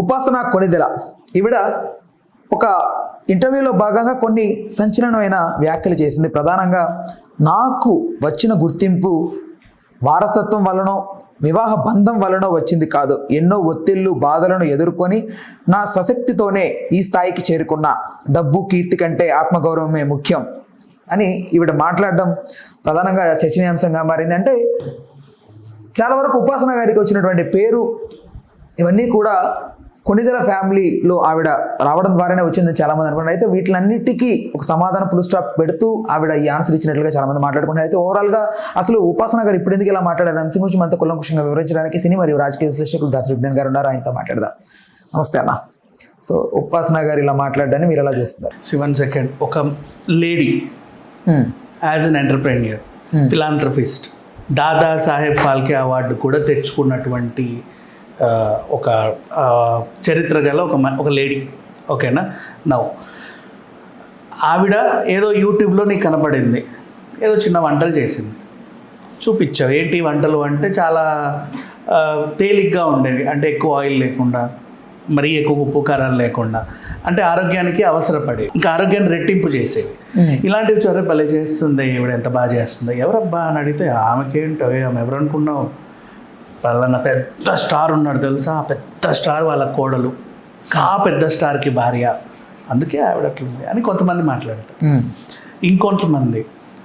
ఉపాసన కొణిదెల ఈవిడ ఒక ఇంటర్వ్యూలో భాగంగా కొన్ని సంచలనమైన వ్యాఖ్యలు చేసింది. ప్రధానంగా నాకు వచ్చిన గుర్తింపు వారసత్వం వలనో వివాహ బంధం వలనో వచ్చింది కాదు, ఎన్నో ఒత్తిళ్లు బాధలను ఎదుర్కొని నా స్వశక్తితోనే ఈ స్థాయికి చేరుకున్నా, డబ్బు కీర్తి కంటే ఆత్మగౌరవమే ముఖ్యం అని ఈవిడ మాట్లాడడం ప్రధానంగా చర్చనీయాంశంగా మారింది. అంటే చాలా వరకు ఉపాసన గారికి వచ్చినటువంటి పేరు ఇవన్నీ కూడా కొణిదెల ఫ్యామిలీలో ఆవిడ రావడం ద్వారానే వచ్చిందని చాలామంది అనుకున్నారు. అయితే వీటిలన్నిటికీ ఒక సమాధానం ఫుల్ స్టాప్ పెడుతూ ఆవిడ ఈ ఆన్సర్ ఇచ్చినట్లుగా చాలామంది మాట్లాడుకున్నారు. అయితే ఓవరాల్గా అసలు ఉపాసన గారు ఇప్పుడు ఎందుకు ఇలా మాట్లాడారు అంశం గురించి మనతో కులంకుషంగా వివరించడానికి సినీ మరియు రాజకీయ విశ్లేషకులు దాసరి విజ్ఞాన్ గారు ఉన్నారు. ఆయనతో మాట్లాడదాం. నమస్తే అన్న. సో ఉపాసన గారు ఇలా మాట్లాడడాన్ని మీరు ఎలా చూస్తున్నారు? 1 సెకండ్. ఒక lady as an entrepreneur, philanthropist, Dada Saheb Phalke award కూడా తెచ్చుకున్నటువంటి ఒక చరిత్ర గల ఒక లేడీ. ఓకేనా? నవ్వు ఆవిడ ఏదో యూట్యూబ్లో నీకు కనపడింది, ఏదో చిన్న వంటలు చేసింది, చూపించావు. ఏంటి వంటలు అంటే చాలా తేలిగ్గా ఉండేవి, అంటే ఎక్కువ ఆయిల్ లేకుండా, మరీ ఎక్కువ ఉప్పు కారాలు లేకుండా, అంటే ఆరోగ్యానికి అవసరపడి ఇంకా ఆరోగ్యాన్ని రెట్టింపు చేసేవి. ఇలాంటివి చొర్ర పల్లె చేస్తుంది ఈవిడ, ఎంత బాగా చేస్తుంది. ఎవరబ్బా అని అడిగితే ఆమెకేంటో, ఆమె ఎవరు అనుకున్నావు, వాళ్ళన్న పెద్ద స్టార్ ఉన్నాడు తెలుసా, ఆ పెద్ద స్టార్ వాళ్ళ కోడలు, ఆ పెద్ద స్టార్కి భార్య, అందుకే ఆవిడ అట్లుంది అని కొంతమంది మాట్లాడతారు. ఇంకొంతమంది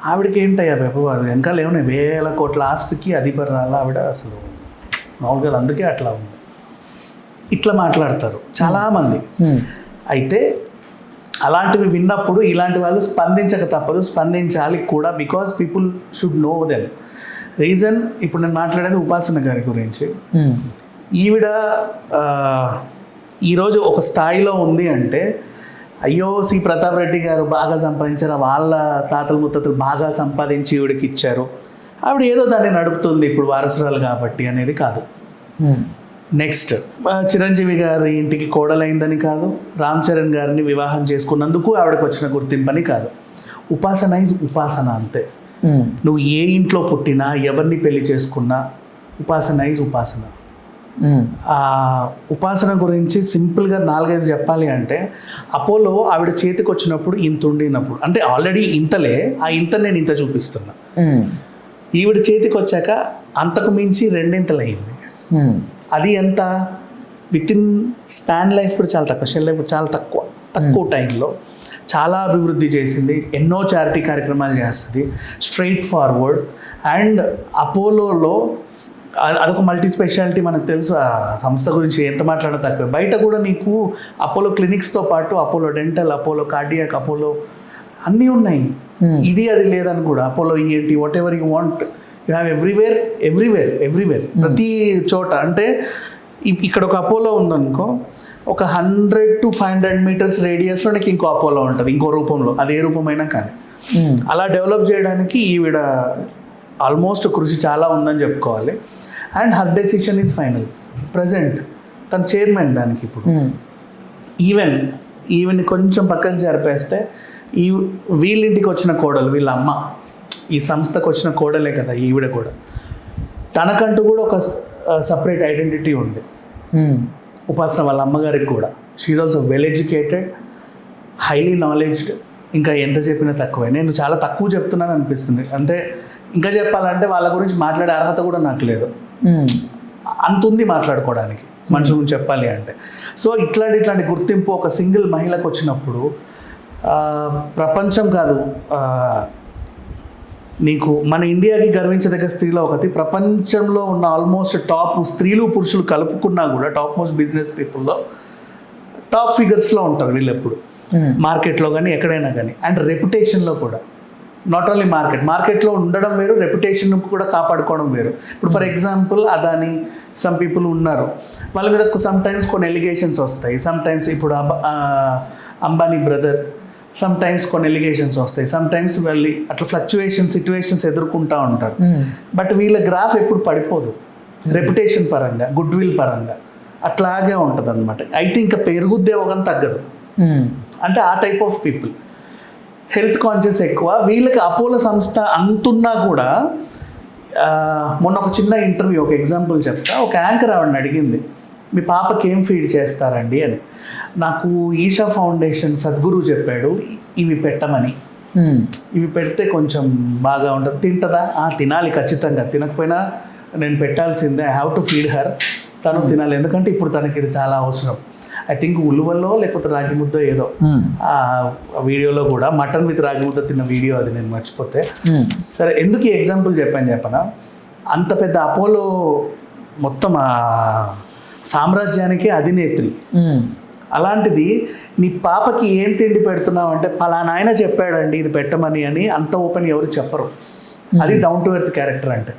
ఆవిడకి ఏంటయ్యా బాబు, అది వెనకాల ఏమన్నా 1000 కోట్ల ఆస్తికి అధిపరాల ఆవిడ, అసలు మామూలుగా అందుకే అట్లా ఉంది, ఇట్లా మాట్లాడతారు చాలామంది. అయితే అలాంటివి విన్నప్పుడు ఇలాంటి వాళ్ళు స్పందించక తప్పదు, స్పందించాలి కూడా. Because people should know them. Reason, ఇప్పుడు నేను మాట్లాడేది ఉపాసన గారి గురించి. ఈవిడ ఈరోజు ఒక స్థాయిలో ఉంది అంటే, అయ్యో సి ప్రతాప్ రెడ్డి గారు బాగా సంపాదించారు, వాళ్ళ తాతలు ముత్తతలు బాగా సంపాదించి ఈవిడకి ఇచ్చారు, ఆవిడ ఏదో దాన్ని నడుపుతుంది ఇప్పుడు వారసురాలు కాబట్టి అనేది కాదు. నెక్స్ట్, చిరంజీవి గారి ఇంటికి కోడలైందని కాదు, రామ్ చరణ్ గారిని వివాహం చేసుకున్నందుకు ఆవిడకి వచ్చిన గుర్తింపని కాదు. ఉపాసన ఈజ్ ఉపాసన అంతే. నువ్వు ఏ ఇంట్లో పుట్టినా, ఎవరిని పెళ్లి చేసుకున్నా, ఉపాసన ఈజ్ ఉపాసన. ఉపాసన గురించి సింపుల్గా 4-5 చెప్పాలి అంటే, అపోలో ఆవిడ చేతికి వచ్చినప్పుడు ఇంత ఉండినప్పుడు, అంటే ఆల్రెడీ ఇంతలే, ఆ ఇంత నేను ఇంత చూపిస్తున్నా. ఈవిడ చేతికి వచ్చాక అంతకు మించి 2 అయింది. అది ఎంత విత్ ఇన్ స్పాన్ లైఫ్ కూడా చాలా తక్కువ, షెల్ లైఫ్ చాలా తక్కువ టైంలో చాలా అభివృద్ధి చేసింది. ఎన్నో చారిటీ కార్యక్రమాలు చేస్తుంది, స్ట్రైట్ ఫార్వర్డ్. అండ్ అపోలోలో అదొక మల్టీ స్పెషాలిటీ, మనకు తెలుసు. ఆ సంస్థ గురించి ఎంత మాట్లాడినా తక్కువ. బయట కూడా నీకు అపోలో క్లినిక్స్తో పాటు Apollo dental, Apollo cardiac, Apollo అన్నీ ఉన్నాయి. ఇది అది లేదని కూడా, Apollo ENT, what ever you want you have everywhere ప్రతి చోట. అంటే ఇక్కడ ఒక అపోలో ఉందనుకో, ఒక 100 to 500 మీటర్స్ రేడియస్లో నీకు ఇంకో అపోలో ఉంటుంది, ఇంకో రూపంలో, అది ఏ రూపమైనా కానీ. అలా డెవలప్ చేయడానికి ఈవిడ ఆల్మోస్ట్ కృషి చాలా ఉందని చెప్పుకోవాలి. And her decision is final. Present తన చైర్మన్ దానికి. ఇప్పుడు ఈవెన్ కొంచెం పక్కన జరిపేస్తే, వీళ్ళింటికి వచ్చిన కోడలు, వీళ్ళ అమ్మ, ఈ సంస్థకు వచ్చిన కోడలే కదా ఈవిడ కూడా. తనకంటూ కూడా ఒక సపరేట్ ఐడెంటిటీ ఉంది. ఉపాసన వాళ్ళ అమ్మగారికి కూడా. She also well educated, highly knowledged. ఇంకా ఎంత చెప్పినా తక్కువే. నేను చాలా తక్కువ చెప్తున్నాను అనిపిస్తుంది. అంటే ఇంకా చెప్పాలంటే వాళ్ళ గురించి మాట్లాడే అర్హత కూడా నాకు లేదు, అంత ఉంది మాట్లాడుకోవడానికి మనుషుల గురించి చెప్పాలి అంటే. సో ఇట్లాంటి గుర్తింపు ఒక సింగిల్ మహిళకు వచ్చినప్పుడు, ప్రపంచం కాదు, నీకు మన ఇండియాకి గర్వించదగ్గ స్త్రీలో ఒకటి, ప్రపంచంలో ఉన్న ఆల్మోస్ట్ టాప్ స్త్రీలు పురుషులు కలుపుకున్నా కూడా టాప్ మోస్ట్ బిజినెస్ పీపుల్లో టాప్ ఫిగర్స్లో ఉంటారు వీళ్ళు ఎప్పుడు, మార్కెట్లో కానీ ఎక్కడైనా కానీ. అండ్ రెప్యుటేషన్లో కూడా, నాట్ ఓన్లీ మార్కెట్లో ఉండడం వేరు, రెప్యుటేషన్ కూడా కాపాడుకోవడం వేరు. ఇప్పుడు for example Adani, some people ఉన్నారు, వాళ్ళ మీద సమ్ టైమ్స్ కొన్ని ఎలిగేషన్స్ వస్తాయి. సమ్ టైమ్స్ ఇప్పుడు అంబానీ బ్రదర్, సమ్ టైమ్స్ కొన్ని ఎలిగేషన్స్ వస్తాయి, సమ్ టైమ్స్ వెళ్ళి అట్లా సిచ్యువేషన్స్ ఎదుర్కొంటూ ఉంటారు. బట్ వీళ్ళ గ్రాఫ్ ఎప్పుడు పడిపోదు, రెప్యుటేషన్ పరంగా, గుడ్ విల్ పరంగా అట్లాగే ఉంటుంది అనమాట. అయితే ఇంకా పెరుగుద్దేమో కానీ తగ్గదు. అంటే ఆ type of people, health conscious ఎక్కువ. వీళ్ళకి అపోలో సంస్థ అంతున్నా కూడా, మొన్న ఒక చిన్న ఇంటర్వ్యూ, ఒక ఎగ్జాంపుల్ చెప్తా. ఒక యాంకర్ ఆవిడని అడిగింది, మీ పాపకి ఏం ఫీడ్ చేస్తారండి అని. నాకు ఈషా ఫౌండేషన్ సద్గురు చెప్పాడు ఇవి పెట్టమని, ఇవి పెడితే కొంచెం బాగా ఉంటుంది. తింటుందా? తినాలి ఖచ్చితంగా, తినకపోయినా నేను పెట్టాల్సిందే. I have to feed her, తను తినాలి, ఎందుకంటే ఇప్పుడు తనకి ఇది చాలా అవసరం. ఐ థింక్ ఉలువల్లో లేకపోతే రాగి ముద్ద ఏదో ఆ వీడియోలో కూడా మటన్ విత్ రాగి ముద్ద తిన్న వీడియో అది, నేను మర్చిపోతే. సరే, ఎందుకు ఈ ఎగ్జాంపుల్ చెప్పనా, అంత పెద్ద అపోలో మొత్తం ఆ సామ్రాజ్యానికి అధినేత్రి. అలాంటిది నీ పాపకి ఏం తిండి పెడుతున్నావు అంటే పలానా ఆయన చెప్పాడండి ఇది పెట్టమని అని అంత ఓపెన్ ఎవరు చెప్పరు. అది డౌన్ టు ఎర్త్ క్యారెక్టర్ అంటే.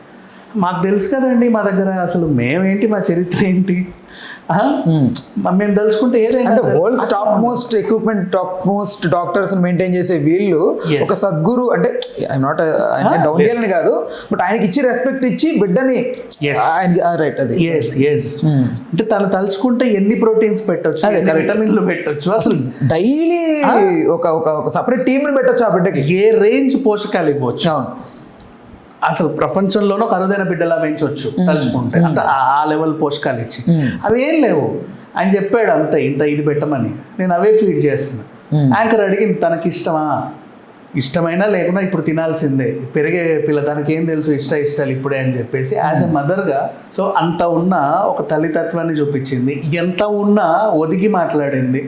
మాకు తెలుసు కదండి మా దగ్గర అసలు మేమేంటి, మా చరిత్ర ఏంటి, మేము తలుచుకుంటే ఏదైనా అంటే world's top most equipment, top most doctors maintain చేసే వీళ్ళు ఒక సద్గురు అంటే ఐఎమ్ నాట్ డౌన్ చేయాలని కాదు, బట్ ఆయనకి ఇచ్చి రెస్పెక్ట్ ఇచ్చి బిడ్డని రైట్ అది అంటే తను తలుచుకుంటే ఎన్ని ప్రోటీన్స్ పెట్టొచ్చు, విటమిన్లు పెట్టొచ్చు, అసలు డైలీ ఒక సపరేట్ టీంని పెట్టొచ్చు ఆ బిడ్డకి, ఏ రేంజ్ పోషకాలు ఇవ్వచ్చు. అసలు ప్రపంచంలోనూ ఒక అరుదైన బిడ్డలా పెంచవచ్చు తలుచుకుంటే, అంటే ఆ లెవెల్ పోషకాలు ఇచ్చి. అవి ఏం లేవు, ఆయన చెప్పాడు అంతే, ఇంత ఇది పెట్టమని, నేను అవే ఫీడ్ చేస్తున్నా. యాంకర్ అడిగింది తనకి ఇష్టమా, ఇష్టమైనా లేకున్నా ఇప్పుడు తినాల్సిందే, పెరిగే పిల్ల దానికి ఏం తెలుసు ఇష్టాలు ఇప్పుడే అని చెప్పేసి యాజ్ ఎ మదర్గా. సో అంత ఉన్న ఒక తల్లితత్వాన్ని చూపించింది, ఎంత ఉన్నా ఒదిగి మాట్లాడింది.